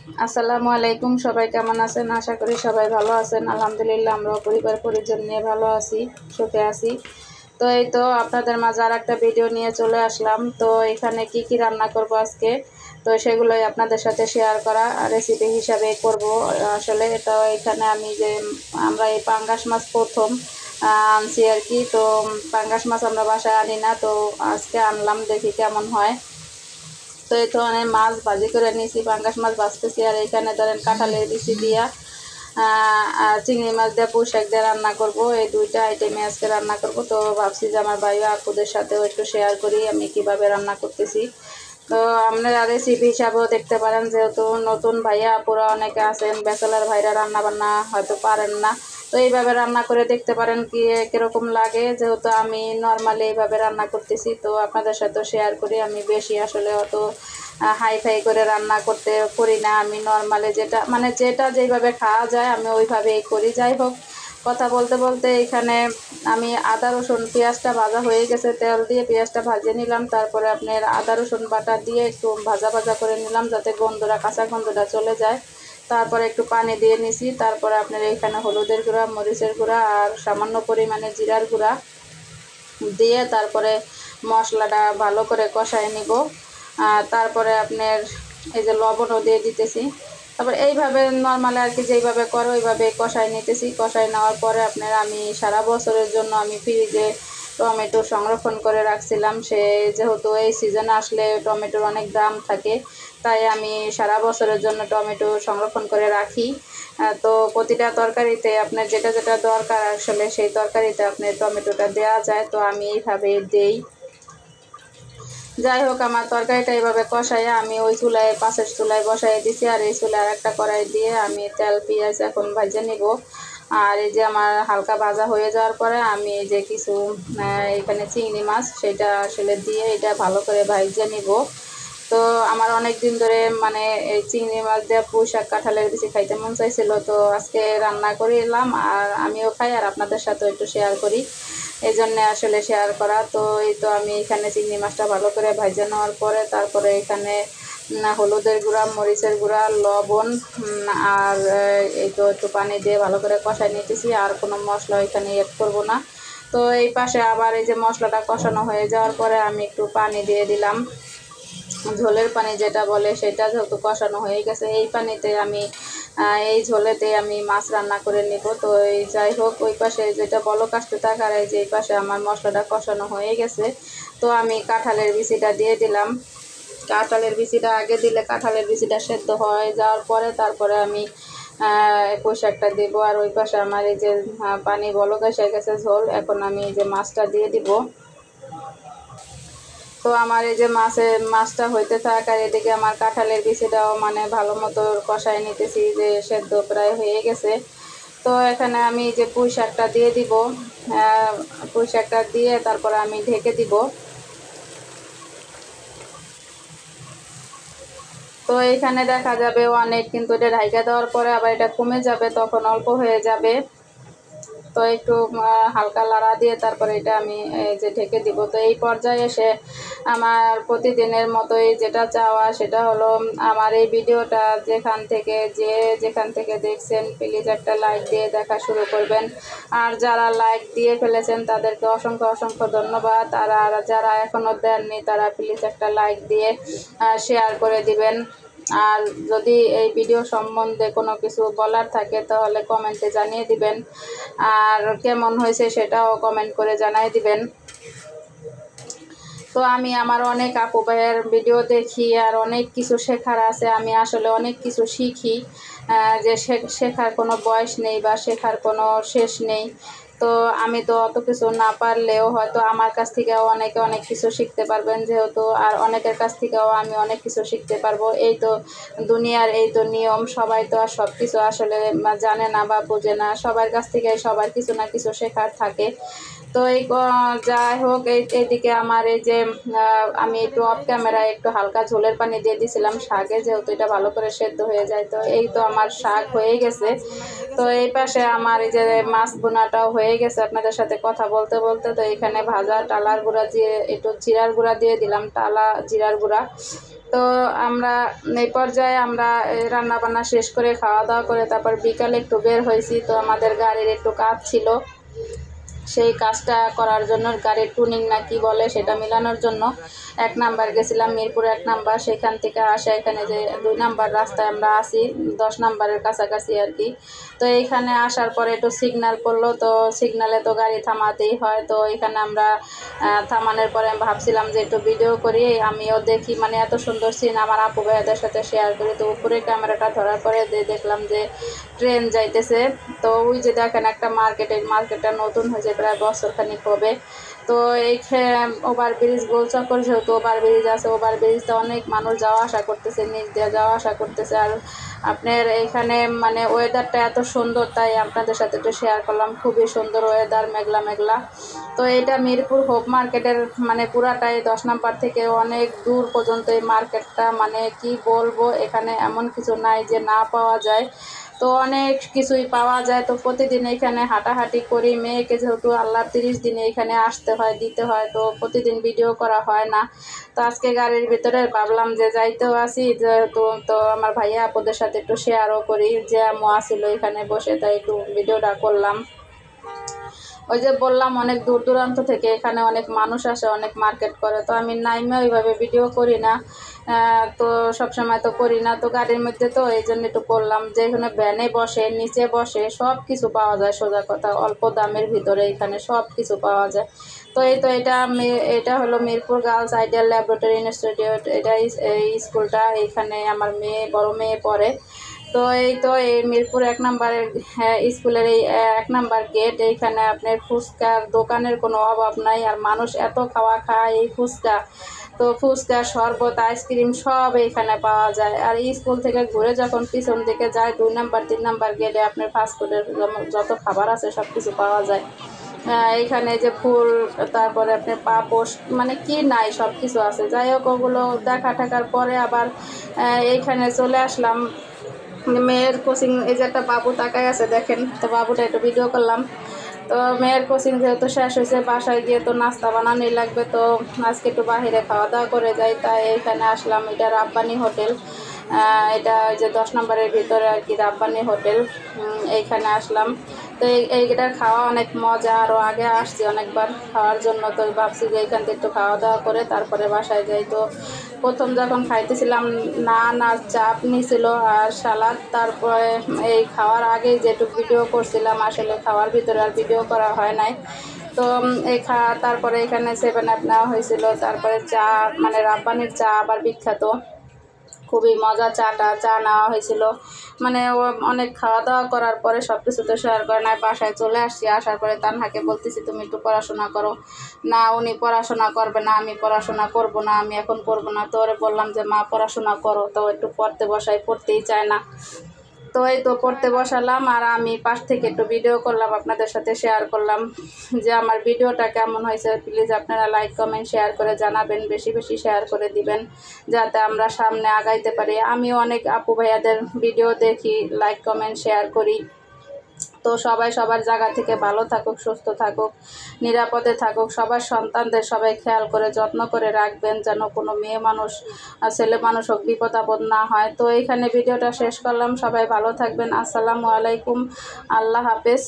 আসসালামু আলাইকুম। সবাই কেমন আছেন? আশা করি সবাই ভালো আছেন। আলহামদুলিল্লাহ আমরাও পরিবার পরিজন নিয়ে ভালো আছি, সুখে আছি। তো এই তো আপনাদের মাঝে আর একটা ভিডিও নিয়ে চলে আসলাম। তো এখানে কি কি রান্না করব আজকে, তো সেগুলোই আপনাদের সাথে শেয়ার করা রেসিপি হিসাবে করব। আসলে এটা এখানে আমরা এই পাঙ্গাস মাছ প্রথম আনছি আর কি। তো পাঙ্গাস মাছ আমরা বাসায় আনি না, তো আজকে আনলাম, দেখি কেমন হয়। তো এই তো অনেক মাছ ভাজি করে নিয়েছি, পাঙ্গাস মাছ ভাজতেছি। আর এখানে ধরেন কাঁঠালের বিচি দিয়া আর চিংড়ি মাছ দিয়ে পুঁই শাক দিয়ে রান্না করব। এই দুইটা আইটেমে আজকে রান্না করব। তো ভাবছি যে আমার ভাই আপুদের সাথেও একটু শেয়ার করি আমি কিভাবে রান্না করতেছি। তো আপনারা রেসিপি হিসাবেও দেখতে পারেন, যেহেতু নতুন ভাইয়া আপুরা অনেকে আছেন, ব্যাচেলার ভাইরা রান্না বান্না হয়তো পারেন না, তো এইভাবে রান্না করে দেখতে পারেন কীরকম লাগে। যেহেতু আমি নর্মালি এইভাবে রান্না করতেছি, তো আপনাদের সাথে শেয়ার করি। আমি বেশি আসলে অত হাই ফাই করে রান্না করি না। আমি নর্মালি যেটা যেইভাবে খাওয়া যায় আমি ওইভাবেই করি। যাই হোক, কথা বলতে বলতে এখানে আমি আদা রসুন পেঁয়াজটা ভাজা হয়ে গেছে, তেল দিয়ে পেঁয়াজটা ভাজিয়ে নিলাম। তারপরে আপনার আদা রসুন বাটা দিয়ে একটু ভাজা ভাজা করে নিলাম, যাতে কাঁচা গন্ধটা চলে যায়। তারপরে একটু পানি দিয়ে নিছি। তারপরে আপনার এখানে হলুদের গুঁড়া, মরিচের গুঁড়া আর সামান্য পরিমাণে জিরার গুঁড়া দিয়ে তারপরে মশলাটা ভালো করে কষায় নিব। তারপরে আপনার এই যে লবণও দিয়ে দিতেছি। তারপর এইভাবে নর্মালি আর কি যেইভাবে করো ওইভাবে কষায় নিতেছি। কষায় নেওয়ার পরে আমি সারা বছরের জন্য আমি ফ্রিজে টমেটো সংরক্ষণ করে রাখছিলাম। যেহেতু এই সিজনে আসলে টমেটোর অনেক দাম থাকে, তাই আমি সারা বছরের জন্য টমেটো সংরক্ষণ করে রাখি। তো প্রতিটা তরকারিতে আপনার যেটা যেটা দরকার আসলে সেই তরকারিতে আপনার টমেটোটা দেওয়া যায়, তো আমি এইভাবে দেই। যাই হোক, আমার তরকারিটা এইভাবে কষাইয়া আমি ওই পাশের চুলায় বসাই দিছি। আর এই চুলায় একটা কড়াই দিয়ে আমি তেল পেঁয়াজ এখন ভেজে নিব। আর এই যে আমার হালকা ভাজা হয়ে যাওয়ার পরে আমি এই যে কিছু এখানে চিংড়ি মাছ সেটা আসলে দিয়ে এটা ভালো করে ভেজে নিব। তো আমার অনেক দিন ধরে এই চিংড়ি মাছ দিয়ে পুঁই শাক কাঁঠালের বিচি খাইতে মন চাইছিল, তো আজকে রান্না করে এলাম। আর আমিও খাই আর আপনাদের সাথেও একটু শেয়ার করি, এই জন্যে আসলে শেয়ার করা। তো এই তো আমি এখানে চিংড়ি মাছটা ভালো করে ভেজে নেওয়ার পরে তারপরে এখানে হলুদের গুঁড়া, মরিচের গুঁড়া, লবণ আর এই তো একটু পানি দিয়ে ভালো করে কষাই নিতেছি। আর কোনো মশলা এখানে এড করব না। তো এই পাশে আবার এই যে মশলাটা কষানো হয়ে যাওয়ার পরে আমি একটু পানি দিয়ে দিলাম, ঝোলের পানি যেটা বলে সেটা। যেহেতু কষানো হয়ে গেছে, এই ঝোলেতে আমি মাছ রান্না করে নিব। তো এই যাই হোক, ওই পাশে যেটা বলক আসতে থাক আর এই যে এই পাশে আমার মশলাটা কষানো হয়ে গেছে। তো আমি কাঁঠালের বিচিটা দিয়ে দিলাম। কাঁঠালের বিচিটা আগে দিলে কাঁঠালের বিচিটা সেদ্ধ হয়ে যাওয়ার পরে তারপরে আমি পুঁই শাকটা দেবো। আর ওই পাশে আমার এই যে পানি বলক এসে গেছে, ঝোল, এখন আমি এই যে মাছটা দিয়ে দিব। তো আমার এই যে মাছটা হইতে থাক আর এদিকে আমার কাঁঠালের বিচিটাও ভালো মতো কষায় নিতেছি, যে সেদ্ধ প্রায় হয়ে গেছে। তো এখানে আমি যে পুঁই শাকটা দিয়ে দিব, পুঁই শাকটা দিয়ে তারপর আমি ঢেকে দিব। তো এখানে দেখা যাবে অনেক, কিন্তু এটা ঢাইকা দেওয়ার পরে আবার এটা কমে যাবে, তখন অল্প হয়ে যাবে। তো একটু হালকা লাড়া দিয়ে তারপরে এটা আমি যে ঢেকে দিব। তো এই পর্যায়ে এসে আমার প্রতিদিনের মতোই যেটা চাওয়া সেটা হলো, আমার এই ভিডিওটা যেখান থেকে দেখছেন প্লিজ একটা লাইক দিয়ে দেখা শুরু করবেন। আর যারা লাইক দিয়ে ফেলেছেন তাদেরকে অসংখ্য অসংখ্য ধন্যবাদ। আর যারা এখনও দেননি তারা প্লিজ একটা লাইক দিয়ে শেয়ার করে দিবেন। আর যদি এই ভিডিও সম্বন্ধে কোনো কিছু বলার থাকে তাহলে কমেন্টে জানিয়ে দিবেন। আর কেমন হয়েছে সেটাও কমেন্ট করে জানিয়ে দিবেন। তো আমি আমার অনেক আপু ভাইয়ের ভিডিও দেখি আর অনেক কিছু শেখার আছে। আমি আসলে অনেক কিছু শিখি, যে শেখার কোনো বয়স নেই বা শেখার কোনো শেষ নেই। তো আমি তো অত কিছু না পারলেও হয়তো আমার কাছ থেকেও অনেকে অনেক কিছু শিখতে পারবেন, যেহেতু আর অনেকের কাছ থেকেও আমি অনেক কিছু শিখতে পারবো। এই তো দুনিয়ার এই তো নিয়ম, সবাই তো আর সব কিছু আসলে জানে না বা বোঝে না। সবার কাছ থেকে সবার কিছু না কিছু শেখার থাকে। তো যাই হোক, এইদিকে আমার এই যে আমি একটু অফ ক্যামেরায় একটু হালকা ঝোলের পানি দিয়ে দিয়েছিলাম শাকে, যেহেতু এটা ভালো করে সেদ্ধ হয়ে যায়। তো এই তো আমার শাক হয়ে গেছে। তো এই পাশে আমার এই যে মাছ বোনাটাও হয়ে গেছে আপনাদের সাথে কথা বলতে বলতে। তো এখানে ভাজা টালার গুঁড়া দিয়ে একটু জিরার গুঁড়া দিয়ে দিলাম, টালা জিরার গুঁড়া। তো আমরা এই পর্যায়ে আমরা রান্না বান্না শেষ করে খাওয়া দাওয়া করে তারপর বিকালে একটু বের হয়েছি। তো আমাদের গাড়ির একটু কাজ ছিল, সেই কাজটা করার জন্য গাড়ির টুনিং না কি বলে সেটা মিলানোর জন্য 1 নাম্বার গেছিলাম, মিরপুর 1 নাম্বার। সেখান থেকে আসা এখানে যে 2 নাম্বার রাস্তায় আমরা আসি, 10 নাম্বারের কাছাকাছি আর কি। তো এইখানে আসার পরে একটু সিগন্যাল পড়লো, তো সিগন্যালে তো গাড়ি থামাতেই হয়। তো এখানে আমরা থামানোর পরে আমি ভাবছিলাম যে একটু ভিডিও করি, আমিও দেখি, মানে এত সুন্দর সিন আমার আপু ভাইয়াদের সাথে শেয়ার করি। তো উপরে ক্যামেরাটা ধরার পরে দেখলাম যে ট্রেন যাইতেছে। তো ওই যে দেখেন একটা মার্কেটটা নতুন হয়েছে, প্রায় বছরখানিক হবে। তো এই ওভারব্রিজ গোলচক্কর, যেহেতু ওভারব্রিজ আছে, ওভারব্রিজটা অনেক মানুষ যাওয়া আসা করতেছে, নিচ দিয়ে যাওয়া আসা করতেছে। আর আপনার এখানে মানে ওয়েদারটা এত সুন্দর, তাই আপনাদের সাথে একটু শেয়ার করলাম। খুবই সুন্দর ওয়েদার, মেঘলা মেঘলা। তো এটা মিরপুর হোপ মার্কেটের মানে পুরাটাই 10 নাম্বার থেকে অনেক দূর পর্যন্ত এই মার্কেটটা, মানে কি বলবো, এখানে এমন কিছু নাই যে না পাওয়া যায়। তো অনেক কিছুই পাওয়া যায়। তো প্রতিদিন এখানে হাঁটাহাঁটি করি, মেয়েকে যেহেতু আল্লাহর 30 দিনে এখানে আসতে হয়, দিতে হয়, তো প্রতিদিন ভিডিও করা হয় না। তো আজকে গাড়ির ভিতরে ভাবলাম যে যাইতেও আসি, যেহেতু তো আমার ভাইয়া আপুদের সাথে একটু শেয়ারও করি, যে আম্মু আসিল এখানে বসে, তাই একটু ভিডিওটা করলাম। ওই যে বললাম অনেক দূর দূরান্ত থেকে এখানে অনেক মানুষ আসে, অনেক মার্কেট করে। তো আমি নাইমে ওইভাবে ভিডিও করি না, তো সবসময় তো করি না। তো গাড়ির মধ্যে তো এই জন্য একটু করলাম, যে এখানে ভ্যানে বসে, নিচে বসে সব কিছু পাওয়া যায়, সোজা কথা অল্প দামের ভিতরে এখানে সব কিছু পাওয়া যায়। তো এটা হলো Mirpur girls ideal laboratory institute, এটা এই স্কুলটা, এইখানে আমার বড় মেয়ে পড়ে। তো এই মিরপুর 1 নাম্বারের স্কুলের এই 1 নাম্বার গেট, এইখানে আপনার ফুচকার দোকানের কোনো অভাব নাই। আর মানুষ এত খাওয়া খায় এই ফুচকা, তো ফুচকা, শরবত, আইসক্রিম সব এইখানে পাওয়া যায়। আর এই স্কুল থেকে ঘুরে যখন পিছন দিকে যায় 2 নাম্বার 3 নাম্বার গেটে আপনার ফাস্টফুডের যত খাবার আছে সব কিছু পাওয়া যায়। এইখানে যে ফুল, তারপরে আপনার পাপোশ, মানে কি নাই সব কিছু আছে। যাই হোক, ওগুলো দেখা ঠাকার পরে আবার এইখানে চলে আসলাম মেয়ের কোচিং। এই যে একটা বাবু তাকায় আছে দেখেন, তো বাবুটা একটু ভিডিও করলাম। তো মেয়ের কোচিং যেহেতু শেষ হয়েছে, বাসায় গিয়ে তো নাস্তা বানানোই লাগবে। তো আজকে একটু বাহিরে খাওয়া দাওয়া করে যাই, তাই এইখানে আসলাম। এটা রাব্বানি হোটেল, এটা যে 10 নম্বরের ভিতরে আর কি রাব্বানি হোটেল, এইখানে আসলাম। তো এইটার খাওয়া অনেক মজা, আরও আগে আসছি অনেকবার খাওয়ার জন্য। তো ভাবছি যে এইখান থেকে একটু খাওয়া দাওয়া করে তারপরে বাসায় যাই। তো প্রথম যখন খাইতেছিলাম নান আর চাটনি ছিল আর সালাদ, তারপরে এই খাওয়ার আগেই যেটুকু ভিডিও করছিলাম, আসলে খাওয়ার ভিতরে আর ভিডিও করা হয় নাই। তো তারপরে এখানে 7 আপ নেওয়া হয়েছিল, তারপরে চা, মানে রাব্বানির চা আবার বিখ্যাত, খুবই মজা চা নেওয়া হয়েছিল। মানে অনেক খাওয়া দাওয়া করার পরে সব কিছু তো শেয়ার করে নাই, বাসায় চলে আসছি। আসার পরে তানহাকে বলতেছি তুমি একটু পড়াশোনা করো, না উনি পড়াশোনা করবে না, আমি পড়াশোনা করব না, আমি এখন করব না। তো ওরে বললাম যে মা পড়াশোনা করো, তো একটু পড়তে বসাই, পড়তেই চায় না। তো এই তো পড়তে বসালাম, আর আমি পাশ থেকে একটু ভিডিও করলাম, আপনাদের সাথে শেয়ার করলাম যে আমার ভিডিওটা কেমন হয়েছে। প্লিজ আপনারা লাইক কমেন্ট শেয়ার করে জানাবেন, বেশি বেশি শেয়ার করে দিবেন, যাতে আমরা সামনে আগাইতে পারি। আমিও অনেক আপু ভাইয়াদের ভিডিও দেখি, লাইক কমেন্ট শেয়ার করি। তো সবাই সবার জায়গা থেকে ভালো থাকুক, সুস্থ থাকুক, নিরাপদে থাকুক। সবার সন্তানদের সবাই খেয়াল করে যত্ন করে রাখবেন, যেন কোনো মেয়ে মানুষ ছেলে মানুষ হোক বিপদ আপদ না হয়। তো এইখানে ভিডিওটা শেষ করলাম। সবাই ভালো থাকবেন। আসসালামু আলাইকুম, আল্লাহ হাফেজ।